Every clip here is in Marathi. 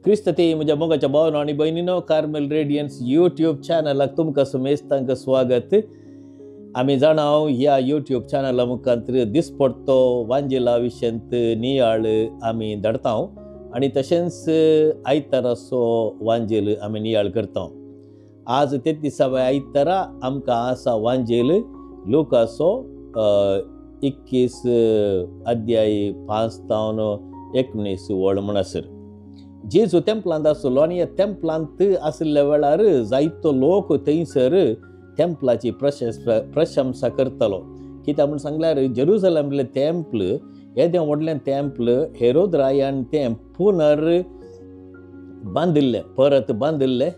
क्रिस्त ते म्हज्या मोगाच्या भावांनो आनी भयणीनो, कार्मेल रेडियन्स यूट्यूब चॅनलाक तुमकां सुमेस्तांक स्वागत. आमी जाणाव ह्या यूट्यूब चॅनला मुखांतर दिसपडटो वांजेला विशयंत नियाळ आमी धाडटा आनी तशेंच आयताराचो वांजेल आमी नियाळ करता. आज 33वे आयतारा आमकां आसा वांजेल लुकाचो 21 अध्याय 5 तावन 19 वळ म्हणसर. जेजू तेंपलांत आसलो आनी ह्या तेंपलांत आसल्या वेळार जायतो लोक थंयसर तेंपलाची प्रशंसा करतालो. कित्याक म्हूण सांगल्यार जेरुसलेमले तेंपल येदें व्हडलें तेंपल हेरोद रायान तें परत बांदिल्लें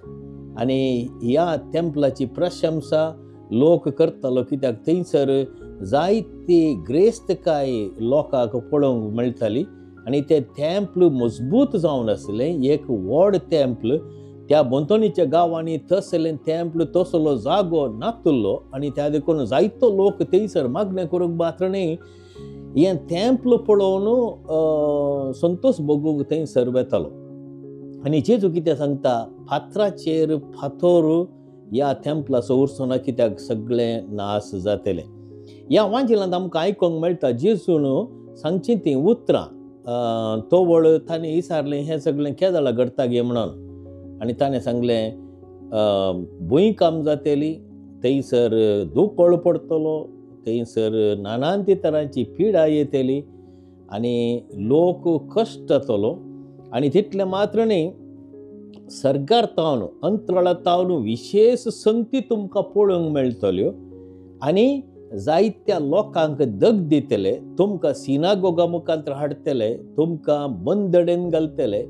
आनी ह्या तेंपलाची प्रशंसा लोक करतालो. कित्याक थंयसर जायती ग्रेस्तकाय लोकांक पळोवंक मेळटाली आनी तें तेंपल मजबूत जावन आसलें. एक व्हड तेंपल, त्या बोंतोणीच्या गांवांनी तसलें तेंपल तसलो जागो नासलो आनी त्या देखून जायतो लोक थंयसर मागणें करूंक बात्रणी हें तेंपल पळोवन संतोश भोगूंक थंयसर वेतालो. आनी जेजू कितें सांगता, फातराचेर फातर ह्या तेंपलाचो उरचो ना, कित्याक सगळें नाश जातलें. ह्या वांजेलांत आमकां आयकूंक मेळटा जेजून सांगची तीं उतरां तो वळ ताणें विचारलें हें सगळें केदळा घडटा गे म्हणून. आनी ताणें सांगलें भुंयकाम जातली, थंयसर दुकोळ पडटलो, थंयसर नानांती तरांची पिडा येतली आनी लोक कश्ट जातलो. आनी तितलें मात्र न्ही, सर्गार तावन अंतराळा तावन विशेश संगती तुमकां पळोवंक मेळटल्यो आनी जायत्या लोकांक दग दितले, तुमकां सिनागोगा मुखांतर हाडटले, तुमकां बंदडेन घालतले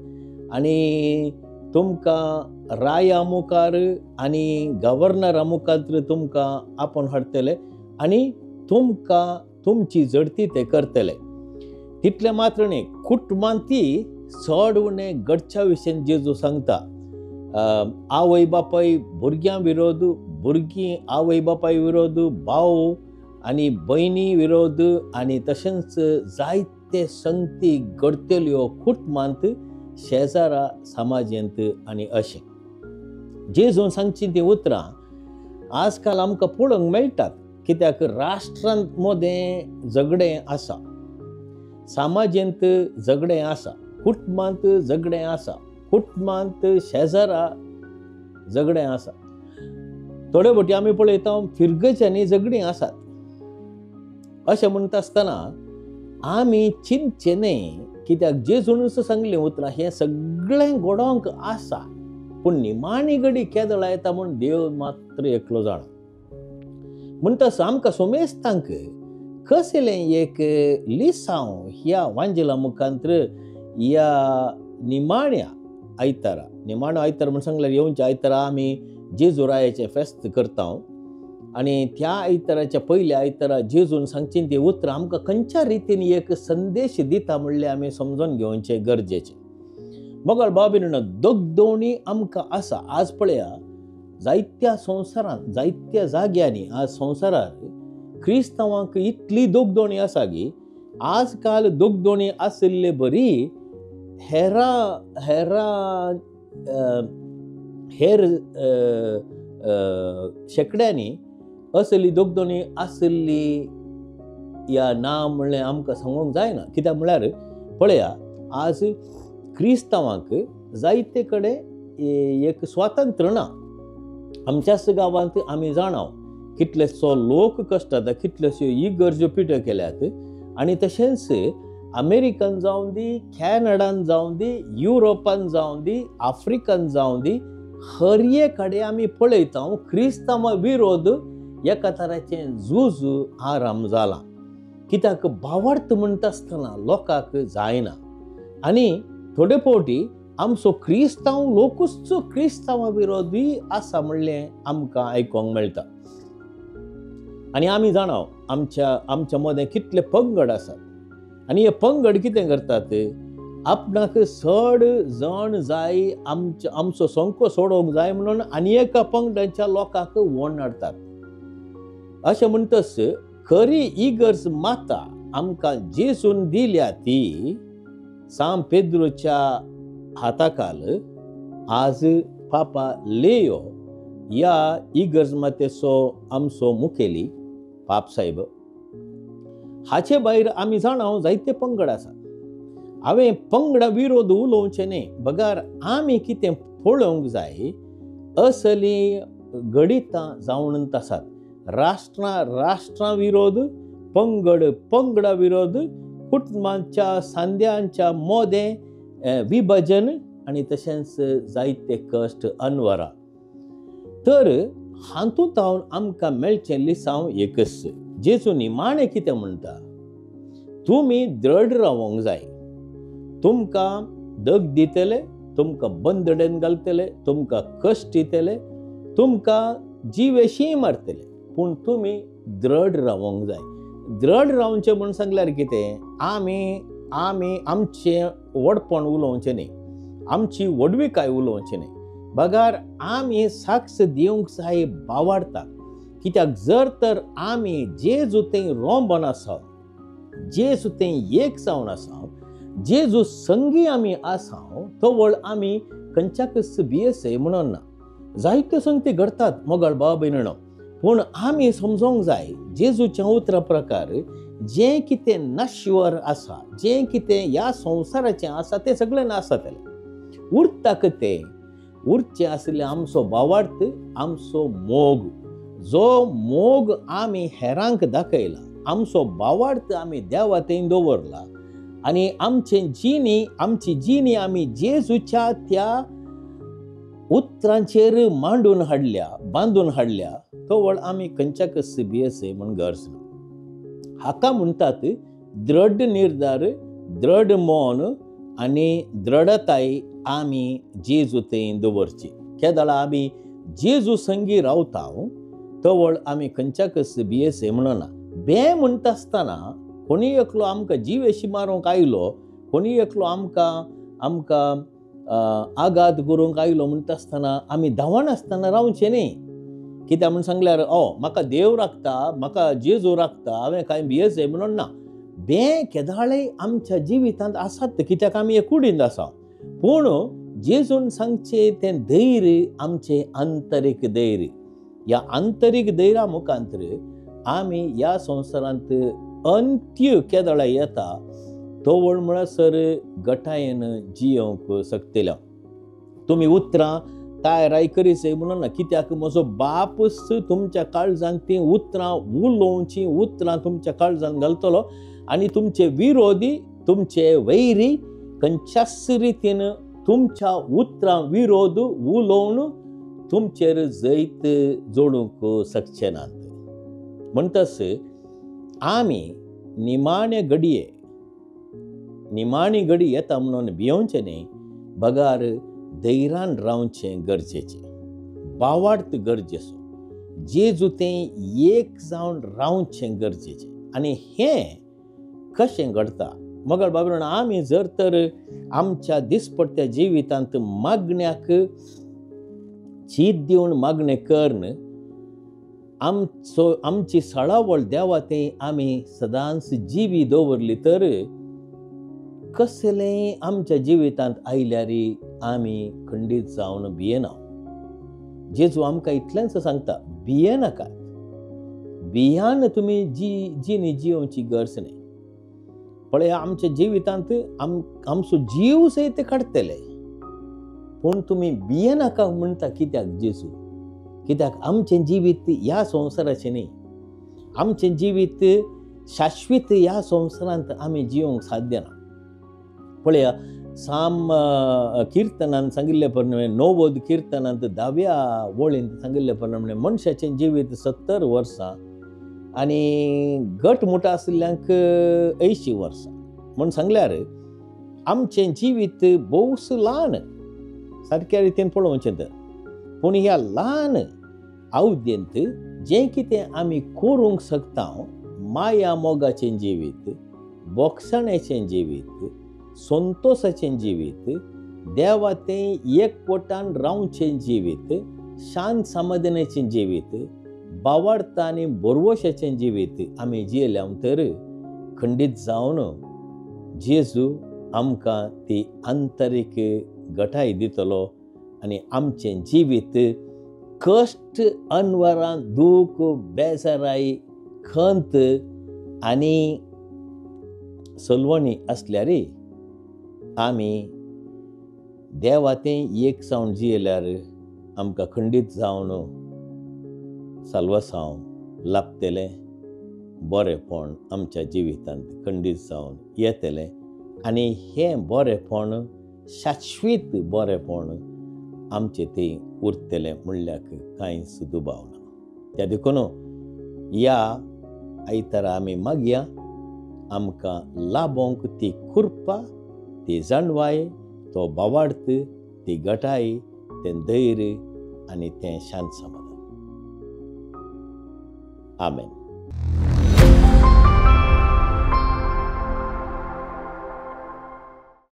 आनी तुमकां राया मुखार आनी गव्हर्नरा मुखांतर तुमकां आपोवन हाडटले आनी तुमकां तुमची झडती ते करतले. तितलें मात्र न्ही, कुटुंबांती चड उणें घडच्या विशयी जेजू सांगता. आवय बापाय भुरग्यां विरोध, भुरगीं आवय बापाय विरोध, भाव आनी भयणी विरोध आनी तशेंच जायते संगती घडतल्यो कुटुंबांत, शेजारा समाजांत आनी अशें. जेजून सांगची तीं उतरां आजकाल आमकां पळोवंक मेळटात. कित्याक राष्ट्रांत मोदें झगडें आसा, समाजांत झगडें आसा, कुटुंबांत झगडें आसा, कुटुंबांत शेजारा झगडें आसा. थोडे फावटी आमी पळयता फिरगेच्यांनी झगडीं आसात. अशें म्हणटा आसतना आमी चिंतचें न्ही, कित्याक जेजूनच सांगलें उतरां हें सगळें घडोवंक आसा, पूण निमाणी घडी केदळा येता म्हूण देव मात्र एकलो जाणा. म्हणटच आमकां सोमेस्तांक कसलें एक लिसांव ह्या वांजेला मुखांतर ह्या निमाण्या आयतारा म्हण सांगल्यार येवच्या आयतारा आमी जेजू रायाचें फेस्त करता आनी त्या आयताराच्या पयल्या आयतारा जेजून सांगची ती उतरां आमकां खंयच्या रितीन एक संदेश दिता म्हणल्यार आमी समजून घेवचें गरजेचें. मोगाळ भाव भयणीनो, दोगदोणी आमकां आसा. आज पळया जायत्या संवसारांत, जायत्या जाग्यांनी आज संवसारांत क्रिस्तांवांक इतली दोगदोणी आसा की आजकाल दोगदोणी आसले बरी हेर शेकड्यांनी असली दोगदोणी आसली या ना म्हणलें आमकां सांगूंक जायना. कित्याक म्हळ्यार पळया आज क्रिस्तांवांक जायते कडेन एक स्वातंत्र्य ना. आमच्याच गांवांत आमी जाणाव कितलेसो लोक कश्ट जाता, कितल्योश्यो इगर्ज्यो पिड्यो केल्यात आनी तशेंच अमेरिकान जावं दी, कॅनडान जावं दी, युरोपान जावं दी, आफ्रिकान जावं दी, हर एक कडेन आमी पळयता क्रिस्तांवां विरोध एका तराचें झूज आराम जालां. कित्याक भावार्थ म्हणटा आसतना लोकांक जायना आनी थोडे फावटी आमचो क्रिस्तांव लोकूच क्रिस्तांवां विरोधी आसा म्हणलें आमकां आयकोंक मेळटा. आनी आमी जाणाव आमच्या मदें कितले पंगड आसात आनी हे पंगड कितें करतात, आपणाक चड जण जाय, आमचो संको सोडोवंक जाय म्हणून आनी एका पंगडाच्या लोकांक वोण हाडटात. अशें म्हणटच खरी इगर्ज माता आमकां जेजून दिल्या ती सांत पेद्रूच्या हाताकाल आज पापा लेयो या इगर्जमातेचो आमचो मुखेली पाप साहेब. हाचे भायर आमी जाणाव जायते पंगड आसात. हांवें पंगडा विरोध उलोवचें न्ही, बगार आमी कितें पळोवंक जाय असली गणितां जावन आसात. राष्ट्रां विरोध, पंगडा विरोध, कुटुंबांच्या सांद्यांच्या मोदें विभाजन आनी तशेंच जायते कश्ट अनवरां. तर हातूंत आमकां मेळचें लिसांव एकच. जेजू निमाणें कितें म्हणटा, तुमी दृढ रावंक जाय. तुमकां दग दितले, तुमकां बंदडेन घालतले, तुमकां कश्ट दितले, तुमकां जिवेशी मारतले, पूण तुमी दृढ रावंक जाय. दृढ रावचें म्हूण सांगल्यार कितें, आमी आमचें वडपण उलोवचें न्ही, आमची वडविकाय उलोवची न्ही. बगार आमी साक्ष दिवंक जाय भावार्थाक. कित्याक जर तर आमी जेजू थंय रोंबन आसात, जेजू थंय एक जावन आसात, जेजू संगी आमी आसात, तवळ आमी खंयच्याकच भियेसय म्हणून ना. जायत्यो संगती घडटात मोगाळ भाव भयणीनो, पूण आमी समजोंक जाय जेजूच्या उतरा प्रकार जें कितें नश्वर आसा, जें कितें ह्या संवसाराचें आसा तें सगळें नासतलें. उरताक तें उरचें आसलें आमचो भावार्थ, आमचो मोग. जो मोग आमी हेरांक दाखयला, आमचो भावार्थ आमी देवा थंय दवरला आनी आमची जिणी आमी जेजूच्या त्या उतरांचेर बांदून हाडल्या, तवळ आमी खंयच्याकच भियेसय म्हूण गरज ना. हाका म्हणटात दृढ निर्धार, दृढ मौन आनी दृढताय आमी जेजू थंय दवरची. केदाळ आमी जेजू संगी रावता, तवळ आमी खंयच्याकच भियेसय म्हणना. बे म्हणटा आसतना कोणी एकलो आमकां जिवेशी मारूंक आयलो, कोणी एकलो आमकां आघात करूंक आयलो म्हणटा आसतना आमी धांवनासतना रावचें न्ही. कित्याक म्हूण सांगल्यार म्हाका देव राखता, म्हाका जेजू राखता, हांवें कांय भियेसय म्हणून ना. बे केदाळय आमच्या जिवितांत आसात, कित्याक आमी एक कुडींत आसा. पूण जेजून सांगचें तें धैर्य आमचें आंतरीक धैर्य. ह्या आंतरीक धैर्या मुखांतर आमी ह्या संवसारांत अंत्य केदाळ येता तवळ म्हणसर गटायेन जियोंक शकतले. तुमी उतरां तयाराय करीसय म्हणून ना, कित्याक म्हजो बापूच तुमच्या काळजांत ती उतरां उलोवची, उतरां तुमच्या काळजांत घालतलो आनी तुमचे विरोधी, तुमचे वैरी खंयच्याच रितीन तुमच्या उतरां विरोध उलोवन तुमचेर जैत जोडूंक शकचे नात. म्हणटस आमी निमाणी घडी येता म्हणून भियोंचें न्ही, बगार धैर्यान रावचें गरजेचें. भावार्थ गरजेचो, जेजू थंय एक जावन रावचें गरजेचें. आनी हें कशें घडटा मोगाळ बाबरान, आमी जर तर आमच्या दिसपट्ट्या जिवितांत मागण्याक चीत दिवन मागणें करन, आमची सळावळ देवा थंय आमी सदांच जिवी दवरली, तर कसलेंय आमच्या जिवितांत आयल्यार आमी खंडीत जावन भियेना. जेजू आमकां इतलेंच सांगता, भियेनाकात. भियान तुमी जिणी जियोवची गरज न्ही. पळय, आमच्या जिवितांत आमचो जीव सयत काडटले, पूण तुमी भियेनाका म्हणटा. कित्याक जेजू? कित्याक आमचें जिवीत ह्या संवसाराचें न्ही. आमचें जिवीत शाश्वीत ह्या संवसारांत आमी जियोंक साध्य ना. पळया, किर्तनांत सांगिल्ले प्रमाणे, 90 किर्तनांत 10व्या वळींत सांगिल्ले प्रमाणे मनशाचें जिवीत 70 वर्सां आनी घटमुट आशिल्ल्यांक 80 वर्सां म्हूण सांगल्यार आमचें जिवीत भोवस ल्हान सारक्या रितीन पळोवचें तर. पूण ह्या ल्हान अवधेंत जें कितें आमी करूंक शकता, माया मोगाचें जिवीत, बोगसाण्याचें जिवीत, संतोशाचें जिवीत, देवा थंय एकवटान रावचें जिवीत, शांत समाधानाचें जिवीत, भावार्थ आनी बरवशाचें जिवीत आमी जियेल्या तर खंडीत जावन जेजू आमकां ती आंतरीक घटाय दितलो आनी आमचें जिवीत कश्ट, अनवरां, दूख, बेजाराई, खंत आनी सलवणी आसल्यार आमी देवातें एक जावन जियेल्यार आमकां खंडीत जावन साल्वसांव लाभतलें, बरेंपण आमच्या जिवितांत खंडीत जावन येतलें आनी हें बरेंपण शाश्वीत बरेंपण आमचें थंय उरतलें म्हणल्यार कांयच दुबाव ना. त्या देखून ह्या आयतारा आमी मागया आमकां लाबोंक ती कृपा, ती जाणवाय, तो बावार्थ, ती घटाय, तें धैर्य आनी तें शांत समाधान. आमेन.